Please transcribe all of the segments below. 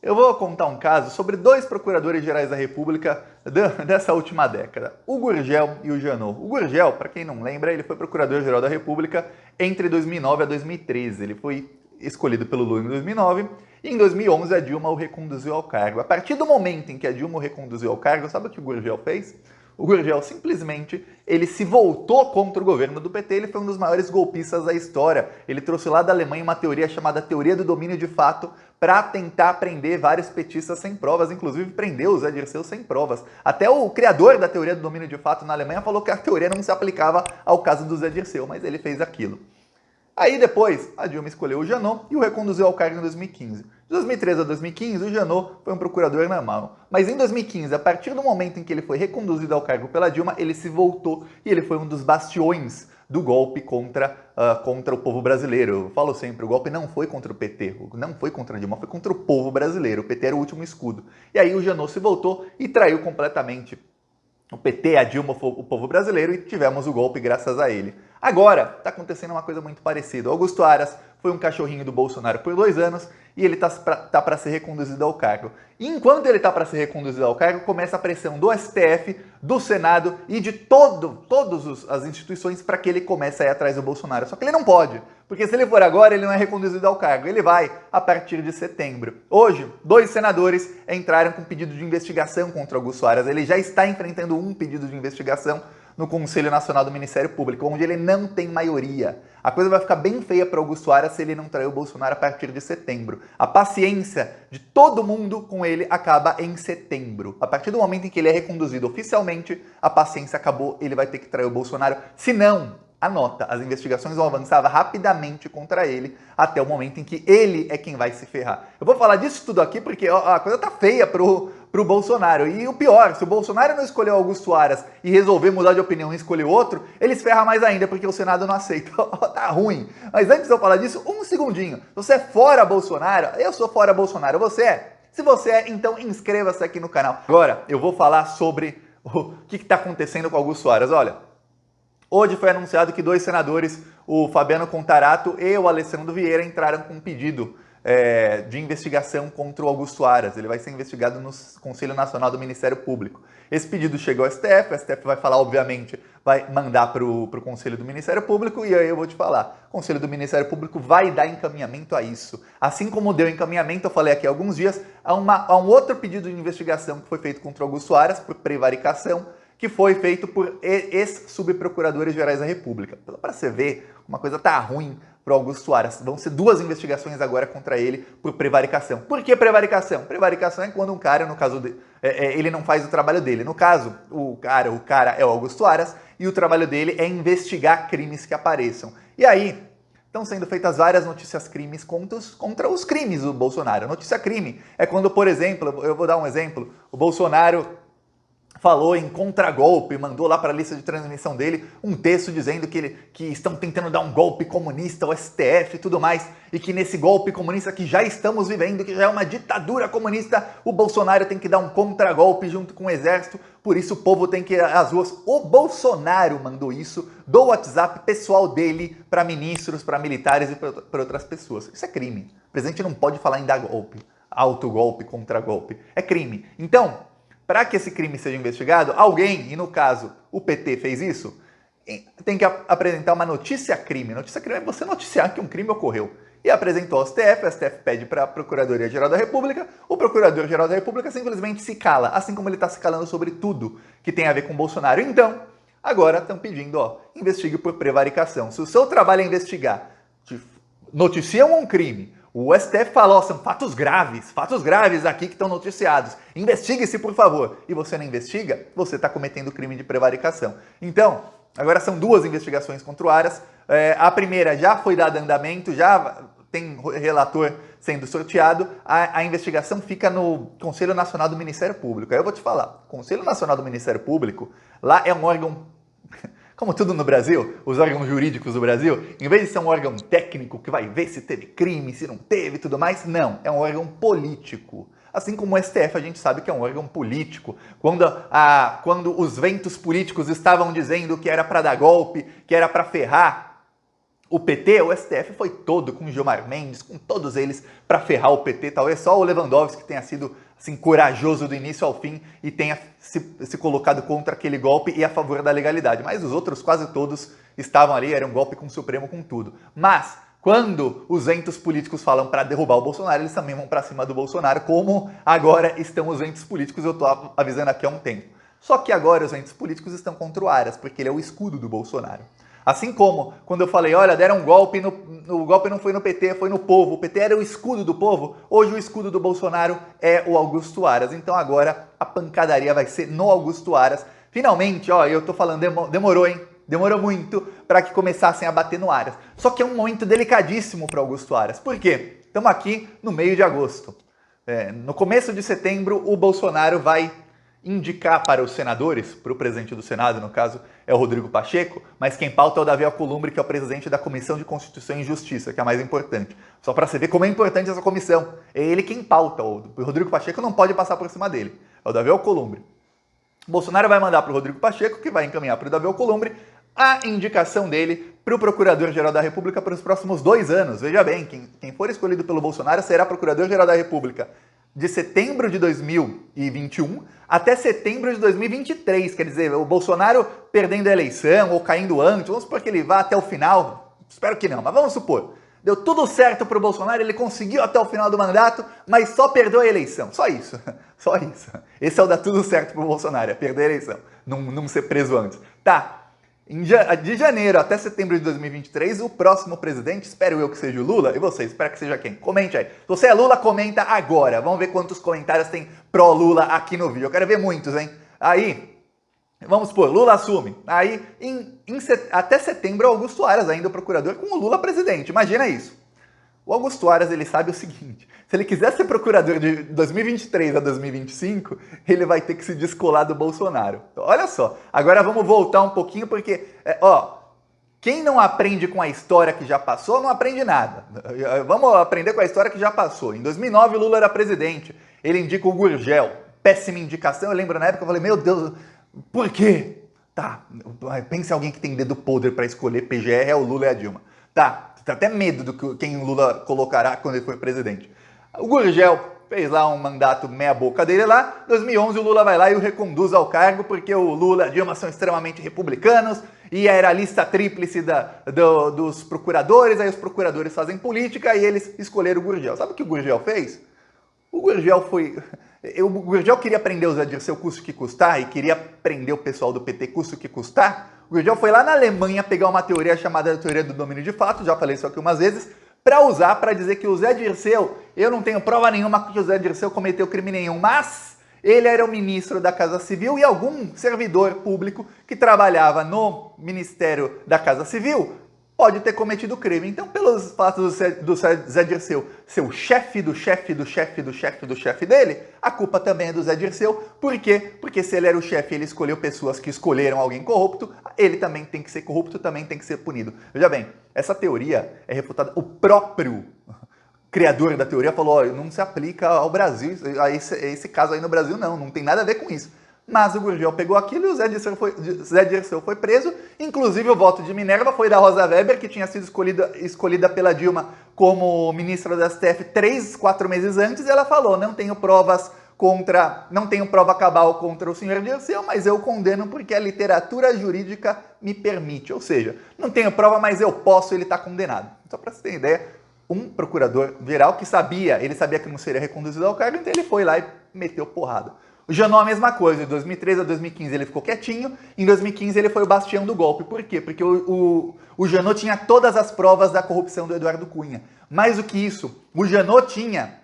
Eu vou contar um caso sobre dois procuradores-gerais da República dessa última década, o Gurgel e o Janot. O Gurgel, para quem não lembra, ele foi procurador-geral da República entre 2009 a 2013. Ele foi escolhido pelo Lula em 2009 e em 2011 a Dilma o reconduziu ao cargo. A partir do momento em que a Dilma o reconduziu ao cargo, sabe o que o Gurgel fez? O Gurgel simplesmente, ele se voltou contra o governo do PT, ele foi um dos maiores golpistas da história. Ele trouxe lá da Alemanha uma teoria chamada teoria do domínio de fato para tentar prender vários petistas sem provas, inclusive prendeu o Zé Dirceu sem provas. Até o criador da teoria do domínio de fato na Alemanha falou que a teoria não se aplicava ao caso do Zé Dirceu, mas ele fez aquilo. Aí depois, a Dilma escolheu o Janot e o reconduziu ao cargo em 2015. De 2013 a 2015, o Janot foi um procurador normal. Mas em 2015, a partir do momento em que ele foi reconduzido ao cargo pela Dilma, ele se voltou e ele foi um dos bastiões do golpe contra o povo brasileiro. Eu falo sempre, o golpe não foi contra o PT, não foi contra a Dilma, foi contra o povo brasileiro. O PT era o último escudo. E aí o Janot se voltou e traiu completamente o PT, a Dilma, o povo brasileiro, e tivemos o golpe graças a ele. Agora, está acontecendo uma coisa muito parecida. Augusto Aras foi um cachorrinho do Bolsonaro por 2 anos e ele está para ser reconduzido ao cargo. E enquanto ele está para ser reconduzido ao cargo, começa a pressão do STF, do Senado e de todas as instituições para que ele comece a ir atrás do Bolsonaro. Só que ele não pode, porque se ele for agora, ele não é reconduzido ao cargo. Ele vai a partir de setembro. Hoje, 2 senadores entraram com pedido de investigação contra Augusto Aras. Ele já está enfrentando um pedido de investigação no Conselho Nacional do Ministério Público, onde ele não tem maioria. A coisa vai ficar bem feia para Augusto Aras se ele não trair o Bolsonaro a partir de setembro. A paciência de todo mundo com ele acaba em setembro. A partir do momento em que ele é reconduzido oficialmente, a paciência acabou, ele vai ter que trair o Bolsonaro. Se não, anota, as investigações vão avançar rapidamente contra ele até o momento em que ele é quem vai se ferrar. Eu vou falar disso tudo aqui porque a coisa tá feia pro Bolsonaro. E o pior, se o Bolsonaro não escolheu Augusto Aras e resolver mudar de opinião e escolher outro, ele se ferra mais ainda porque o Senado não aceita. Tá ruim. Mas antes de eu falar disso, um segundinho. Você é fora Bolsonaro? Eu sou fora Bolsonaro. Você é? Se você é, então inscreva-se aqui no canal. Agora, eu vou falar sobre o que está acontecendo com Augusto Aras. Olha, hoje foi anunciado que 2 senadores, o Fabiano Contarato e o Alessandro Vieira, entraram com um pedido de investigação contra o Augusto Aras. Ele vai ser investigado no Conselho Nacional do Ministério Público. Esse pedido chegou ao STF, o STF vai falar, obviamente, vai mandar para o Conselho do Ministério Público, e aí eu vou te falar, o Conselho do Ministério Público vai dar encaminhamento a isso. Assim como deu encaminhamento, eu falei aqui há alguns dias, a um outro pedido de investigação que foi feito contra o Augusto Aras, por prevaricação, que foi feito por ex-subprocuradores gerais da República. Para você ver, uma coisa tá ruim para o Augusto Aras. Vão ser 2 investigações agora contra ele por prevaricação. Por que prevaricação? Prevaricação é quando um cara, no caso dele, ele não faz o trabalho dele. No caso, o cara é o Augusto Aras e o trabalho dele é investigar crimes que apareçam. E aí, estão sendo feitas várias notícias crimes contra os crimes do Bolsonaro. Notícia crime é quando, por exemplo, eu vou dar um exemplo, o Bolsonaro falou em contragolpe, mandou lá para a lista de transmissão dele um texto dizendo que estão tentando dar um golpe comunista ao STF e tudo mais, e que nesse golpe comunista que já estamos vivendo, que já é uma ditadura comunista, o Bolsonaro tem que dar um contragolpe junto com o exército, por isso o povo tem que ir às ruas. O Bolsonaro mandou isso do WhatsApp pessoal dele para ministros, para militares e para outras pessoas. Isso é crime. O presidente não pode falar em dar golpe, autogolpe, contragolpe. É crime. Então, para que esse crime seja investigado, alguém, e no caso o PT fez isso, tem que apresentar uma notícia-crime. Notícia-crime é você noticiar que um crime ocorreu. E apresentou ao STF, o STF pede para a Procuradoria-Geral da República, o Procurador-Geral da República simplesmente se cala, assim como ele está se calando sobre tudo que tem a ver com o Bolsonaro. Então, agora estão pedindo, investigue por prevaricação. Se o seu trabalho é investigar, noticiam um crime, o STF falou, são fatos graves aqui que estão noticiados. Investigue-se, por favor. E você não investiga, você está cometendo crime de prevaricação. Então, agora são 2 investigações contra o Aras. A primeira já foi dada andamento, já tem relator sendo sorteado. A investigação fica no Conselho Nacional do Ministério Público. Aí eu vou te falar, o Conselho Nacional do Ministério Público, lá é um órgão... Como tudo no Brasil, os órgãos jurídicos do Brasil, em vez de ser um órgão técnico que vai ver se teve crime, se não teve e tudo mais, não, é um órgão político. Assim como o STF, a gente sabe que é um órgão político. Quando os ventos políticos estavam dizendo que era para dar golpe, que era para ferrar o PT, o STF foi todo com Gilmar Mendes, com todos eles para ferrar o PT. Talvez só o Lewandowski tenha sido assim, corajoso do início ao fim e tenha se colocado contra aquele golpe e a favor da legalidade. Mas os outros quase todos estavam ali, era um golpe com o Supremo, com tudo. Mas quando os entes políticos falam para derrubar o Bolsonaro, eles também vão para cima do Bolsonaro, como agora estão os entes políticos, eu estou avisando aqui há um tempo. Só que agora os entes políticos estão contra o Aras, porque ele é o escudo do Bolsonaro. Assim como quando eu falei, olha, deram um golpe, o golpe não foi no PT, foi no povo, o PT era o escudo do povo, hoje o escudo do Bolsonaro é o Augusto Aras. Então agora a pancadaria vai ser no Augusto Aras. Finalmente, ó, eu tô falando, demorou, hein? Demorou muito para que começassem a bater no Aras. Só que é um momento delicadíssimo para Augusto Aras. Por quê? Estamos aqui no meio de agosto. No começo de setembro, o Bolsonaro vai indicar para os senadores, para o presidente do Senado, no caso, é o Rodrigo Pacheco, mas quem pauta é o Davi Alcolumbre, que é o presidente da Comissão de Constituição e Justiça, que é a mais importante. Só para você ver como é importante essa comissão. É ele quem pauta. O Rodrigo Pacheco não pode passar por cima dele. É o Davi Alcolumbre. O Bolsonaro vai mandar para o Rodrigo Pacheco, que vai encaminhar para o Davi Alcolumbre, a indicação dele para o Procurador-Geral da República para os próximos 2 anos. Veja bem, quem for escolhido pelo Bolsonaro será Procurador-Geral da República de setembro de 2021 até setembro de 2023. Quer dizer, o Bolsonaro perdendo a eleição ou caindo antes, vamos supor que ele vá até o final, espero que não, mas vamos supor. Deu tudo certo para o Bolsonaro, ele conseguiu até o final do mandato, mas só perdeu a eleição. Só isso, só isso. Esse é o dar tudo certo para o Bolsonaro, é perder a eleição, não ser preso antes. Tá. De janeiro até setembro de 2023, o próximo presidente, espero eu que seja o Lula, e você, espera que seja quem? Comente aí. Se você é Lula, comenta agora. Vamos ver quantos comentários tem pró-Lula aqui no vídeo. Eu quero ver muitos, hein? Aí, vamos supor, Lula assume. Aí, até setembro, Augusto Aras ainda o procurador com o Lula presidente. Imagina isso. O Augusto Aras, ele sabe o seguinte, se ele quiser ser procurador de 2023 a 2025, ele vai ter que se descolar do Bolsonaro. Então, olha só, agora vamos voltar um pouquinho, porque, quem não aprende com a história que já passou, não aprende nada. Vamos aprender com a história que já passou. Em 2009, o Lula era presidente, ele indica o Gurgel, péssima indicação, eu lembro na época, eu falei, meu Deus, por quê? Tá, pense em alguém que tem dedo podre para escolher PGR, é o Lula e a Dilma. Tá. Tem até medo do quem o Lula colocará quando ele for presidente. O Gurgel fez lá um mandato meia boca dele lá. Em 2011 o Lula vai lá e o reconduz ao cargo porque o Lula e a Dilma são extremamente republicanos e era a lista tríplice dos procuradores, aí os procuradores fazem política e eles escolheram o Gurgel. Sabe o que o Gurgel fez? O Gurgel queria prender o Zé Dirceu custo que custar e queria prender o pessoal do PT custo que custar. O Gurgel foi lá na Alemanha pegar uma teoria chamada teoria do domínio de fato, já falei isso aqui umas vezes, para usar para dizer que o Zé Dirceu, eu não tenho prova nenhuma que o Zé Dirceu cometeu crime nenhum, mas ele era o ministro da Casa Civil e algum servidor público que trabalhava no Ministério da Casa Civil pode ter cometido crime. Então, pelos fatos do Zé Dirceu ser o chefe do chefe do chefe do chefe do chefe dele, a culpa também é do Zé Dirceu. Por quê? Porque se ele era o chefe e ele escolheu pessoas que escolheram alguém corrupto, ele também tem que ser corrupto, também tem que ser punido. Veja bem, essa teoria é refutada. O próprio criador da teoria falou, olha, não se aplica ao Brasil, a esse caso aí no Brasil não tem nada a ver com isso. Mas o Gurgel pegou aquilo e o Zé Dirceu foi preso. Inclusive o voto de Minerva foi da Rosa Weber, que tinha sido escolhida pela Dilma como ministra da STF 3-4 meses antes. E ela falou, não tenho prova cabal contra o senhor Dirceu, mas eu condeno porque a literatura jurídica me permite. Ou seja, não tenho prova, mas eu posso, ele está condenado. Só para você ter ideia, um procurador-geral que ele sabia que não seria reconduzido ao cargo, então ele foi lá e meteu porrada. O Janot a mesma coisa, de 2013 a 2015 ele ficou quietinho, em 2015 ele foi o bastião do golpe. Por quê? Porque o Janot tinha todas as provas da corrupção do Eduardo Cunha. Mais do que isso, o Janot tinha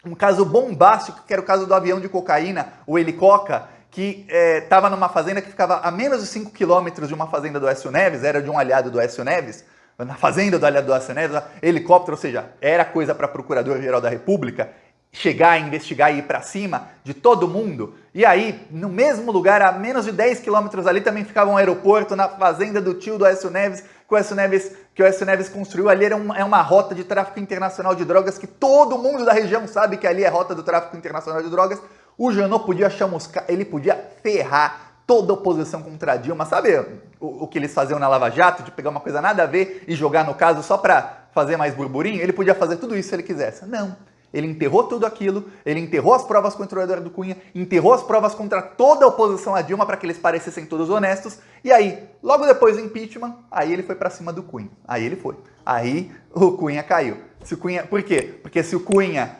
um caso bombástico, que era o caso do avião de cocaína, o Helicoca, que estava numa fazenda que ficava a menos de 5 quilômetros de uma fazenda do Aécio Neves, era de um aliado do Aécio Neves, na fazenda do aliado do Aécio Neves, helicóptero, ou seja, era coisa para Procurador-Geral da República, chegar, investigar e ir para cima de todo mundo. E aí, no mesmo lugar, a menos de 10 quilômetros ali, também ficava um aeroporto na fazenda do tio do Aécio Neves, que o Aécio Neves construiu. Ali é uma rota de tráfico internacional de drogas, que todo mundo da região sabe que ali é rota do tráfico internacional de drogas. O Janot podia chamuscar, ele podia ferrar toda a oposição contra a Dilma. Sabe o que eles faziam na Lava Jato, de pegar uma coisa nada a ver e jogar no caso só para fazer mais burburinho? Ele podia fazer tudo isso se ele quisesse. Não. Ele enterrou tudo aquilo, ele enterrou as provas contra o Eduardo Cunha, enterrou as provas contra toda a oposição a Dilma para que eles parecessem todos honestos, e aí, logo depois do impeachment, aí ele foi para cima do Cunha. Aí ele foi. Aí o Cunha caiu. Se o Cunha, por quê? Porque se o Cunha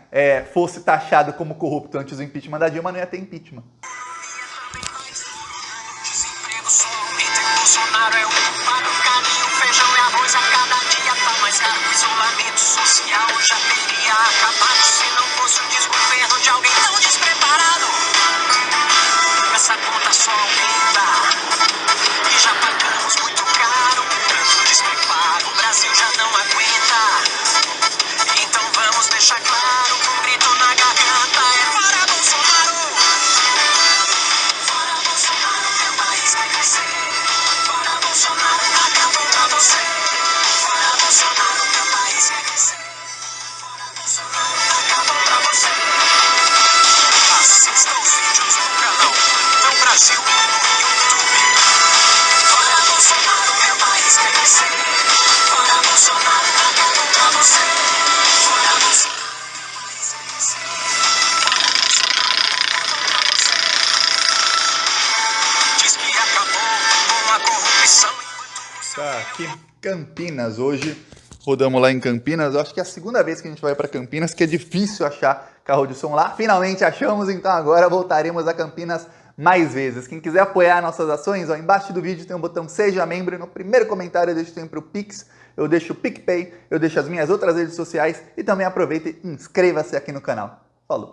fosse taxado como corrupto antes do impeachment da Dilma, não ia ter impeachment. Bolsonaro é o culpado, caminho, feijão e arroz a cada dia tá mais caro. O isolamento social já teria acabado se não fosse o desgoverno de alguém tão despreparado. Essa conta só aumenta e já pagamos muito caro. Tanto despreparo, o Brasil já não aguenta. Então vamos deixar claro que um grito na garganta é fora Bolsonaro. Fora Bolsonaro, meu país vai crescer. Fora Bolsonaro, acabou pra você. Fora Bolsonaro, meu país vai crescer. Fora Bolsonaro, acabou pra você. Assista os vídeos no canal Plantão Brasil no YouTube. Fora Bolsonaro, meu país vai crescer. Fora Bolsonaro, acabou pra você. Fora Bolsonaro, meu país vai crescer. Fora Bolsonaro, acabou pra você. Diz que acabou com a corrupção enquanto o seu Tá aqui, Campinas, hoje rodamos lá em Campinas, eu acho que é a segunda vez que a gente vai para Campinas, que é difícil achar carro de som lá, finalmente achamos, então agora voltaremos a Campinas mais vezes. Quem quiser apoiar nossas ações, ó, embaixo do vídeo tem um botão Seja Membro, e no primeiro comentário eu deixo sempre o Pix, eu deixo o PicPay, eu deixo as minhas outras redes sociais, e também aproveita e inscreva-se aqui no canal. Falou!